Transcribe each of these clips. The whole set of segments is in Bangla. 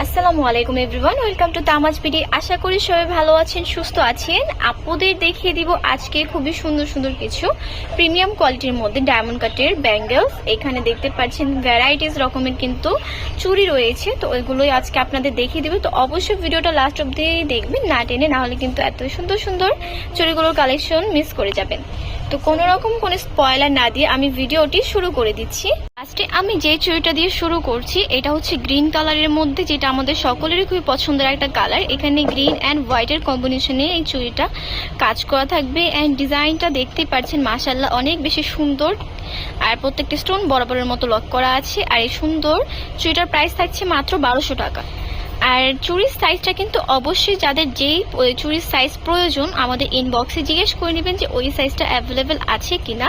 আসসালামু আলাইকুম এভরিওয়ান, ওয়েলকাম টু তামাজ বিডি। আশা করি সবাই ভালো আছেন, সুস্থ আছেন। আপুদের দেখিয়ে দিব আজকে খুবই সুন্দর সুন্দর কিছু প্রিমিয়াম কোয়ালিটির মধ্যে ডায়মন্ড কাটের ব্যাঙ্গেলস। এখানে দেখতে পাচ্ছেন ভ্যারাইটিস রকমের কিন্তু চুড়ি রয়েছে, তো ওইগুলোই আজকে আপনাদের দেখিয়ে দিব। তো অবশ্যই ভিডিওটা লাস্ট অব্দি দেখবেন, না টেনে, না হলে কিন্তু এত সুন্দর সুন্দর চুড়িগুলোর কালেকশন মিস করে যাবেন। তো কোনো রকম কোনো স্পয়লার না দিয়ে আমি ভিডিওটি শুরু করে দিচ্ছি। ফার্স্টে আমি যে চুড়িটা দিয়ে শুরু করছি, এটা হচ্ছে গ্রিন কালারের মধ্যে, যেটা আমাদের সকলেরই খুবই পছন্দের একটা কালার। এখানে গ্রিন অ্যান্ড হোয়াইটের কম্বিনেশনে এই চুড়িটা কাজ করা থাকবে। অ্যান্ড ডিজাইনটা দেখতেই পাচ্ছেন, মাশাআল্লাহ অনেক বেশি সুন্দর। আর প্রত্যেকটা স্টোন বরাবরের মতো লক করা আছে। আর এই সুন্দর চুড়িটার প্রাইস থাকছে মাত্র 1200 টাকা। আর চুড়ির সাইজটা কিন্তু অবশ্যই যাদের যেই চুড়ির সাইজ প্রয়োজন আমাদের ইনবক্সে জিজ্ঞেস করে নেবেন যে ওই সাইজটা অ্যাভেলেবেল আছে কিনা।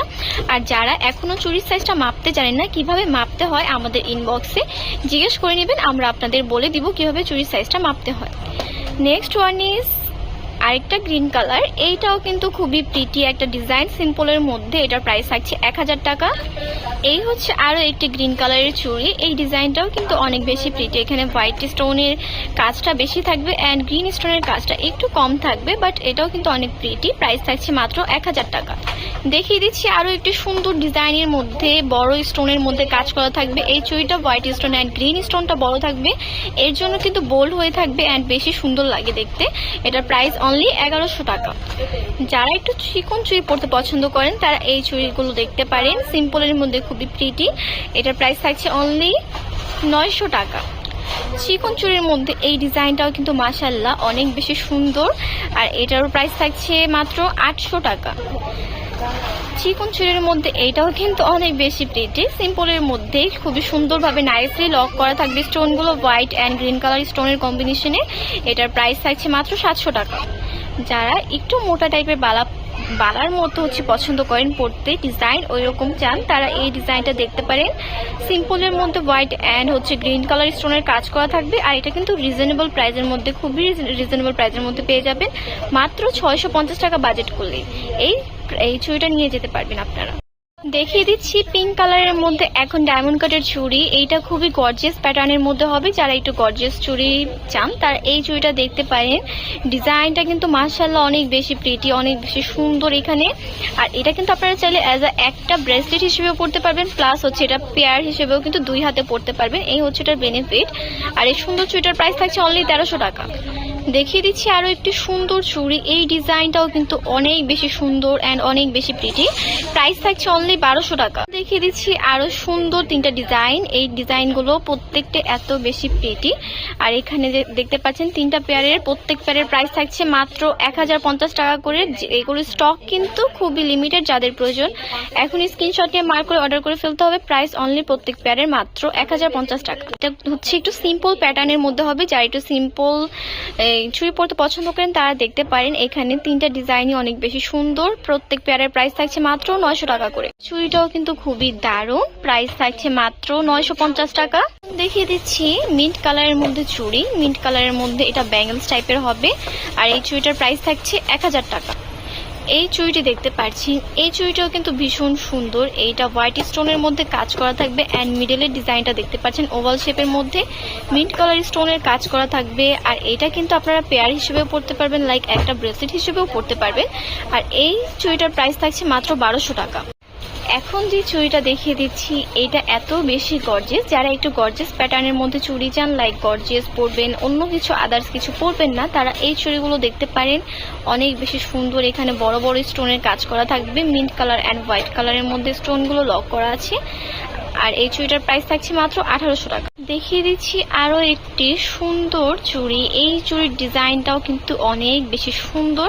আর যারা এখনো চুড়ির সাইজটা মাপতে জানেন না, কিভাবে মাপতে হয় আমাদের ইনবক্সে জিজ্ঞেস করে নেবেন, আমরা আপনাদের বলে দিব কিভাবে চুড়ির সাইজটা মাপতে হয়। নেক্সট ওয়ান ইজ আরেকটা গ্রিন কালার। এইটাও কিন্তু খুবই প্রিটি একটা ডিজাইন, সিম্পলের মধ্যে। এটার প্রাইস থাকছে 1000 টাকা। এই হচ্ছে আরো একটি গ্রিন কালারের চুড়ি। এই ডিজাইনটাও কিন্তু অনেক বেশি প্রিটি। এখানে হোয়াইট স্টোনের কাজটা বেশি থাকবে অ্যান্ড গ্রিন স্টোনের কাজটা একটু কম থাকবে, বাট এটাও কিন্তু অনেক প্রিটি। প্রাইস থাকছে মাত্র 1000 টাকা। দেখিয়ে দিচ্ছি আরো একটি সুন্দর ডিজাইনের মধ্যে বড় স্টোনের মধ্যে কাজ করা থাকবে। এই চুড়িটা হোয়াইট স্টোন অ্যান্ড গ্রিন স্টোনটা বড় থাকবে, এর জন্য কিন্তু বোল্ড হয়ে থাকবে অ্যান্ড বেশি সুন্দর লাগে দেখতে। এটার প্রাইস অনলি 1100 টাকা। যারা একটু চিকন চুড়ি পরতে পছন্দ করেন তারা এই চুড়িগুলো দেখতে পারেন, সিম্পলের মধ্যে খুবই প্রিটি। এটার প্রাইস থাকছে অনলি 900 টাকা। চিকন চুড়ির মধ্যে এই ডিজাইনটাও কিন্তু মাশাআল্লাহ অনেক বেশি সুন্দর। আর এটারও প্রাইস থাকছে মাত্র 800 টাকা। চিকন চুড়ির মধ্যে এইটাও কিন্তু অনেক বেশি প্রিটি, সিম্পলের মধ্যে খুবই সুন্দরভাবে নাইসলি লক করা থাকবে স্টোনগুলো হোয়াইট অ্যান্ড গ্রিন কালার স্টোনের কম্বিনেশনে। এটার প্রাইস থাকছে মাত্র 700 টাকা। যারা একটু মোটা টাইপের বালার মতো পছন্দ করেন পড়তে, ডিজাইন ওই রকম চান, তারা এই ডিজাইনটা দেখতে পারেন। সিম্পলের মধ্যে হোয়াইট অ্যান্ড গ্রিন কালার স্টোনের কাজ করা থাকবে। আর এটা কিন্তু রিজনেবল প্রাইসের মধ্যে, খুবই রিজনেবল প্রাইসের মধ্যে পেয়ে যাবেন। মাত্র 650 টাকা বাজেট করলে এই চুড়িটা নিয়ে যেতে পারবেন আপনারা। দেখিয়ে দিচ্ছি পিঙ্ক কালারের মধ্যে এখন ডায়মন্ড কাটের চুড়ি। এইটা খুবই গর্জিয়াস প্যাটার্নের মধ্যে হবে। যারা একটু গর্জিয়াস চুড়ি চান তারা এই চুড়িটা দেখতে পারেন। ডিজাইনটা কিন্তু মাশাআল্লাহ অনেক বেশি প্রিটি, অনেক বেশি সুন্দর এখানে। আর এটা কিন্তু আপনারা চাইলে অ্যাজ একটা ব্রেসলেট হিসেবেও পড়তে পারবেন, প্লাস এটা পেয়ার হিসেবেও কিন্তু দুই হাতে পড়তে পারবেন। এই হচ্ছে এটার বেনিফিট। আর এই সুন্দর চুড়িটার প্রাইস থাকছে অনলি 1300 টাকা। দেখিয়ে দিচ্ছি আরো একটি সুন্দর চুড়ি। এই ডিজাইনটাও কিন্তু অনেক বেশি সুন্দর অ্যান্ড অনেক বেশি প্রিটি। প্রাইস থাকছে অনলি 1200 টাকা। দেখিয়ে দিচ্ছি আরো সুন্দর তিনটা ডিজাইন। এই ডিজাইনগুলো প্রত্যেকটা এত বেশি প্রিটি। আর এখানে দেখতে পাচ্ছেন তিনটা পেয়ারের, প্রত্যেক পেয়ারের প্রাইস থাকছে মাত্র 1050 টাকা করে। এগুলো স্টক কিন্তু খুবই লিমিটেড, যাদের প্রয়োজন এখন স্ক্রিনশট নিয়ে মার্ক করে অর্ডার করে ফেলতে হবে। প্রাইস অনলি প্রত্যেক পেয়ারের মাত্র 1050 টাকা। এটা হচ্ছে একটু সিম্পল প্যাটার্নের মধ্যে হবে। যারা একটু সিম্পল চুড়ি পরতে পছন্দ করেন তারা দেখতে পারেন। এখানে তিনটা ডিজাইনই অনেক বেশি সুন্দর। প্রত্যেক পেয়ারের প্রাইস থাকছে মাত্র 900 টাকা করে। চুড়িটাও কিন্তু খুবই দারুণ, প্রাইস থাকছে মাত্র 950 টাকা। দেখিয়ে দিচ্ছি মিন্ট কালারের মধ্যে চুড়ি। মিন্ট কালারের মধ্যে এটা ব্যাঙ্গলস টাইপের হবে। আর এই চুড়িটার প্রাইস থাকছে 1000 টাকা। এই চুড়িটি দেখতে পাচ্ছি, এই চুড়িটাও কিন্তু ভীষণ সুন্দর। এইটা হোয়াইট স্টোনের মধ্যে কাজ করা থাকবে অ্যান্ড মিডলের ডিজাইনটা দেখতে পাচ্ছেন ওভাল শেপের মধ্যে মিন্ট কালার স্টোনের কাজ করা থাকবে। আর এটা কিন্তু আপনারা পেয়ার হিসেবেও পড়তে পারবেন, লাইক একটা ব্রেসলেট হিসেবেও পড়তে পারবেন। আর এই চুড়িটার প্রাইস থাকছে মাত্র 1200 টাকা। এখন যে চুড়িটা দেখিয়ে দিচ্ছি এটা এত বেশি গর্জিয়াস। যারা একটু গর্জিয়াস প্যাটার্নের মধ্যে চুড়ি চান, লাইক গর্জিয়াস পরবেন, অন্য কিছু আদার্স কিছু পরবেন না, তারা এই চুড়িগুলো দেখতে পারেন। অনেক বেশি সুন্দর। এখানে বড় বড় স্টোনের কাজ করা থাকবে। মিন্ট কালার অ্যান্ড হোয়াইট কালারের মধ্যে স্টোনগুলো লক করা আছে। আর এই চুড়িটার প্রাইস থাকছে মাত্র 1800 টাকা। দেখিয়ে দিচ্ছি আরো একটি সুন্দর চুড়ি। এই চুড়ির ডিজাইনটাও কিন্তু অনেক বেশি সুন্দর,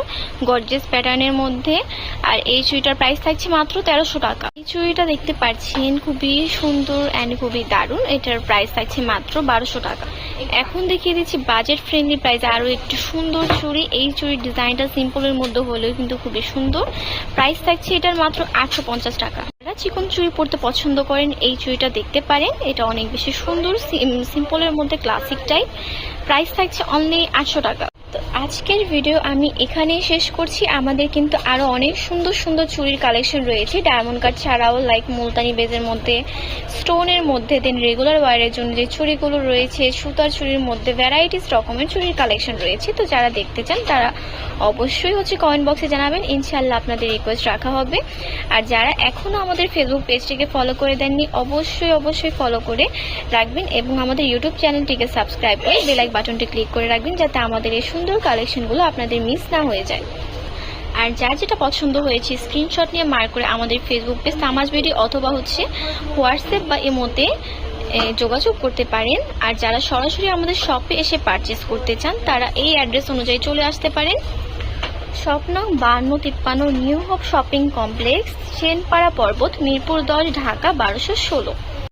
গর্জিয়াস প্যাটার্নের মধ্যে। আর এই চুড়িটার প্রাইস থাকছে মাত্র 1300 টাকা। এই চুড়িটা দেখতে পাচ্ছেন খুবই সুন্দর অ্যান্ড খুবই দারুণ। এটার প্রাইস থাকছে মাত্র 1200 টাকা। এখন দেখিয়ে দিচ্ছি বাজেট ফ্রেন্ডলি প্রাইসে আরো একটি সুন্দর চুড়ি। এই চুড়ির ডিজাইনটা সিম্পলের মধ্যে হলেও কিন্তু খুবই সুন্দর। প্রাইস থাকছে এটার মাত্র 850 টাকা। যারা চিকন চুড়ি পরতে পছন্দ করেন এই চুড়িটা দেখতে পারেন। এটা অনেক বেশি সুন্দর, সিম্পলের মধ্যে ক্লাসিক টাইপ। প্রাইস থাকছে অনলি 800 টাকা। তো আজকের ভিডিও আমি এখানেই শেষ করছি। আমাদের কিন্তু আরো অনেক সুন্দর সুন্দর চুড়ির কালেকশন রয়েছে, ডায়মন্ড কাট ছাড়াও লাইক মুলতানি বেজের মধ্যে, স্টোনের মধ্যে, দেন রেগুলার ওয়ারের জন্য যে চুড়িগুলো রয়েছে, সুতার চুড়ির মধ্যে ভ্যারাইটিস রকমের চুড়ির কালেকশন রয়েছে। তো যারা দেখতে চান তারা অবশ্যই কমেন্ট বক্সে জানাবেন, ইনশাআল্লাহ আপনাদের রিকোয়েস্ট রাখা হবে। আর যারা এখনো আমাদের ফেসবুক পেজটিকে ফলো করে দেননি অবশ্যই ফলো করে রাখবেন এবং আমাদের ইউটিউব চ্যানেলটিকে সাবস্ক্রাইব করে বেল আইকন বাটনটি ক্লিক করে রাখবেন, যাতে আমাদের এই সুন্দর কালেকশনগুলো আপনাদের মিস না হয়ে যায়। আর যার যেটা পছন্দ হয়েছে স্ক্রিনশট নিয়ে মার্ক করে আমাদের ফেসবুক পেজ তামাজ বিডি অথবা হোয়াটসঅ্যাপ বা ইমোতে যোগাযোগ করতে পারেন। আর যারা সরাসরি আমাদের শপে এসে পারচেস করতে চান তারা এই অ্যাড্রেস অনুযায়ী চলে আসতে পারেন। শপ নং 5253 new hope shopping complex, Senpara পর্বত, মিরপুর 10, ঢাকা 1216।